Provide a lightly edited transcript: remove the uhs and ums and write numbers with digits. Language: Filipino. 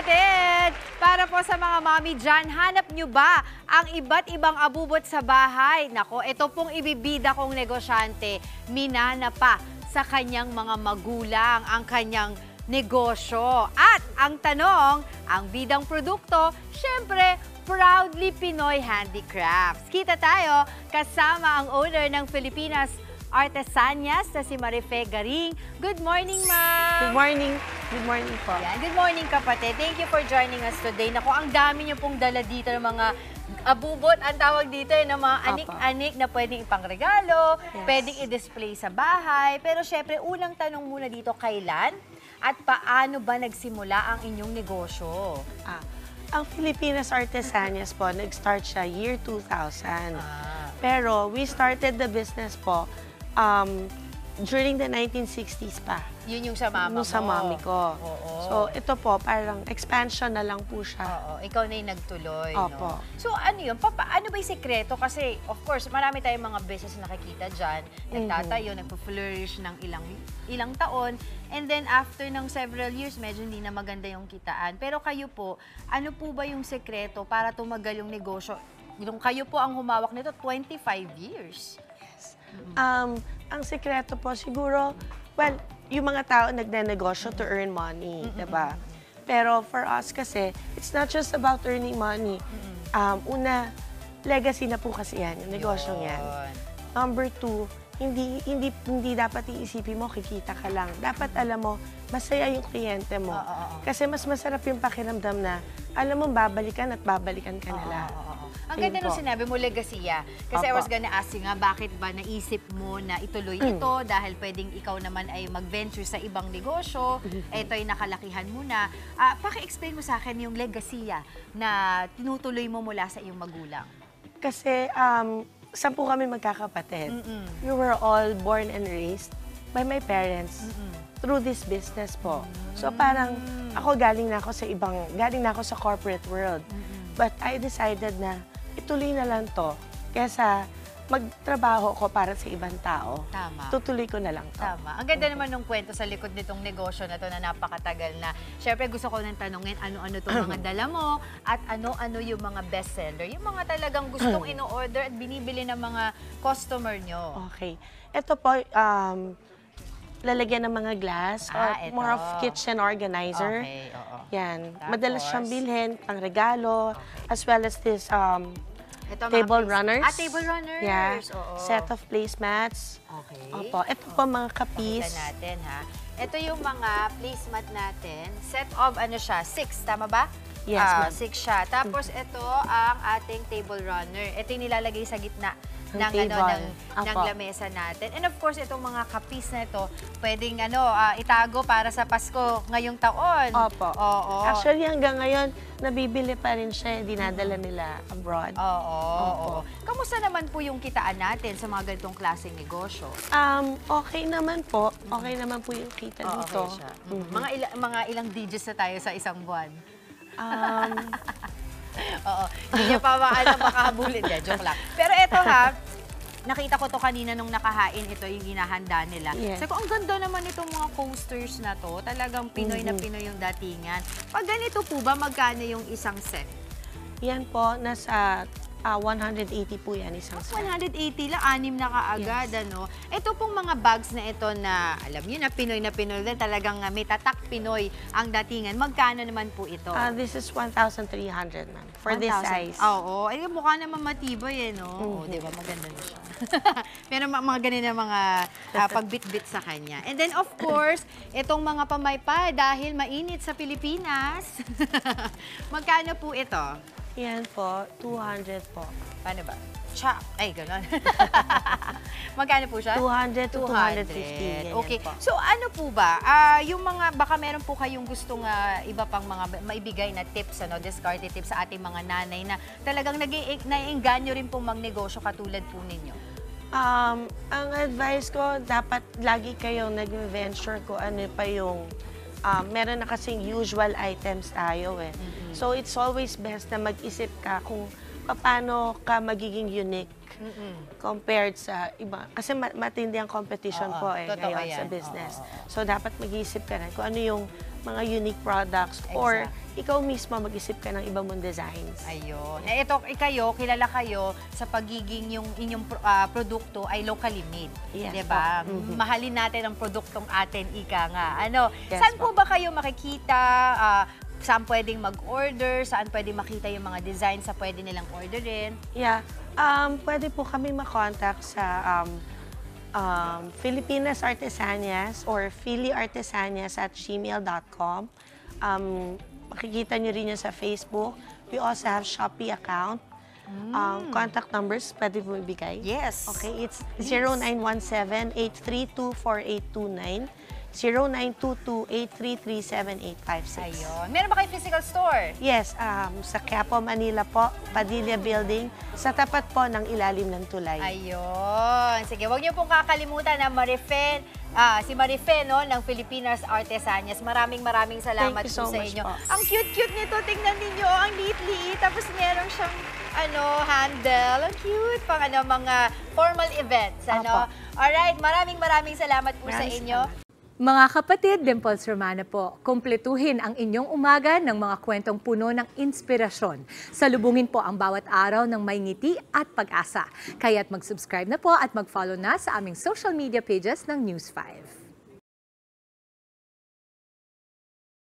kapatid! Para po sa mga mami dyan, hanap nyo ba ang iba't ibang abubot sa bahay? Nako, ito pong ibibida kong negosyante, minana pa sa kanyang mga magulang ang kanyang negosyo. At ang tanong, ang bidang produkto, syempre, proudly Pinoy Handicrafts. Kita tayo kasama ang owner ng Filipinas Artesanias na si Marife Garing. Good morning, ma'am! Good morning. Good morning po. Yan. Good morning, kapatid. Thank you for joining us today. Naku, ang dami niyo pong dala dito ng mga abubot, ang tawag dito, ng mga anik-anik na pwedeng ipangregalo, pwedeng i-display sa bahay. Pero syempre, unang tanong muna dito, kailan at paano ba nagsimula ang inyong negosyo? Ang Filipinas Artesanias po, nag-start siya year 2000. Pero we started the business po during the 1960s pa. Yun yung sa mama mo? Yung sa mami ko. Oo. So, ito po, parang expansion na lang po siya. Oo, ikaw na yung nagtuloy, Opo. no? So, ano yun? Ano ba yung sekreto? Kasi, of course, marami tayong mga business na nakikita dyan. Nagtatayo, nagpa-flourish ng ilang taon. And then, after ng several years, medyo hindi na maganda yung kitaan. Pero kayo po, ano po ba yung sekreto para tumagal yung negosyo? Yung kayo po ang humawak nito, 25 years. Ang sekreto po siguro, well, yung mga tao nagnenegosyo to earn money, diba? Pero for us kasi, it's not just about earning money. Una, legacy na po kasi yan, yung negosyong yan. Number two, hindi dapat iisipin mo, kikita ka lang. Dapat alam mo, masaya yung kliyente mo. Kasi mas masarap yung pakiramdam na, alam mo, babalikan at babalikan ka nila. Ang ganda nung sinabi mo, legasiya. Kasi I was gonna ask you nga, bakit ba naisip mo na ituloy ito? Dahil pwedeng ikaw naman ay mag-venture sa ibang negosyo. Ito ay nakalakihan mo na. Paki-explain mo sa akin yung legasiya na tinutuloy mo mula sa iyong magulang. Kasi, 10 kami magkakapatid. We were all born and raised by my parents through this business po. So parang ako galing na ako sa corporate world. But I decided na ituloy na lang to kesa magtrabaho ko para sa ibang tao. Tama. Tutuloy ko na lang to. Tama. Ang ganda naman ng kwento sa likod nitong negosyo na to na napakatagal na. Siyempre gusto ko nang tanungin ano-ano itong mga dala mo at ano-ano yung mga bestseller. Yung mga talagang gustong ino-order at binibili ng mga customer nyo. Okay. Ito po, lalagyan ng mga glass or more of kitchen organizer. Okay, oo. Yan. Tapos? Madalas siyang bilhin, pang regalo, as well as this Ito, table runners. Table runners. Yeah. Oo. Set of placemats. Okay. Opo. Ito po mga kapis. Pakita natin, ha? Ito yung mga placemat natin. Set of, 6, tama ba? Yes, ma'am. 6 siya. Tapos ito ang ating table runner. Ito yung nilalagay sa gitna ng lamesa natin. And of course, itong mga kapis na ito, pwedeng itago para sa Pasko ngayong taon. Opo. Oo. Actually, hanggang ngayon, nabibili pa rin siya. Dinadala nila abroad. Oo. Kamusta naman po yung kitaan natin sa mga ganitong klaseng negosyo? Okay naman po. Okay naman po yung kita dito. Okay siya. Mga ilang digits na tayo sa isang buwan? Oo. Hindi niya pa makahabulin. Joke lang. Pero eto ha, nakita ko to kanina nung nakahain ito yung ginahanda nila. Yes. Sabi ko, ang ganda naman itong mga coasters na to. Talagang Pinoy na Pinoy yung datingan. Pag ganito po ba, magkano yung isang set? Yan po, nasa 180 po yan isang set. 180 lang, 6 na kaagad, ano? Ito pong mga bags na ito na, alam niyo na Pinoy din, talagang may tatak Pinoy ang datingan. Magkano naman po ito? This is 1,300, ma'am. For this size. Oo. Ay, mukha naman matibay, no? Oo, di ba? Maganda na siya. Pero mga ganun na mga pagbit-bit sa kanya. And then, of course, itong mga pamaypay, dahil mainit sa Pilipinas. Magkano po ito? Yan po, 200 po. Paano ba? Chop. Ay, gano'n. Magkano po siya? 200 to 250. Okay. Po. So, ano po ba? Yung mga, baka meron po kayong gustong iba pang mga maibigay na tips, discarded tips sa ating mga nanay na talagang naiengganyo rin pong magnegosyo katulad po ninyo? Ang advice ko, dapat lagi kayong nag-venture ko ano pa yung meron na kasing usual items tayo eh. So, it's always best na mag-isip ka kung paano ka magiging unique compared sa iba. Kasi matindi ang competition po totoo ngayon sa yan. business. So, dapat mag-iisip ka rin kung ano yung mga unique products or ikaw mismo mag-isip ka ng iba mong designs. Ayun. Ito, kilala kayo sa pagiging yung inyong produkto ay locally made. Yes, Diba? Mahalin natin ang produktong atin, ika nga. Yes, Saan po ba kayo makikita? Saan pwedeng mag-order? Saan pwedeng makita yung mga designs sa pwede nilang orderin? Yeah. Pwede po kami makontakt sa Filipinas Artesanias or philiartesanias@gmail.com. Makikita nyo rin yun sa Facebook. We also have Shopee account. Contact numbers, pwede po ibigay? Yes. Okay, it's 0917-832-4829, 0922-833-7856. Ayun. Meron ba kayo physical store? Yes, sa Quiapo, Manila po, Padilla Building, sa tapat po ng ilalim ng tulay. Ayun. Sige, huwag niyo pong kakalimutan na si Marife, no, ng Filipinas Artesanias. Maraming salamat Thank you so po sa much inyo. po. Ang cute-cute nito. Tingnan ninyo. Ang liit-liit. Tapos meron siyang handle. Ang cute. Pang mga formal events. Alright. Maraming salamat po sa inyo. Mga kapatid, Dimples Romana po, kumpletuhin ang inyong umaga ng mga kwentong puno ng inspirasyon. Salubungin po ang bawat araw ng may ngiti at pag-asa. Kaya't mag-subscribe na po at mag-follow na sa aming social media pages ng News 5.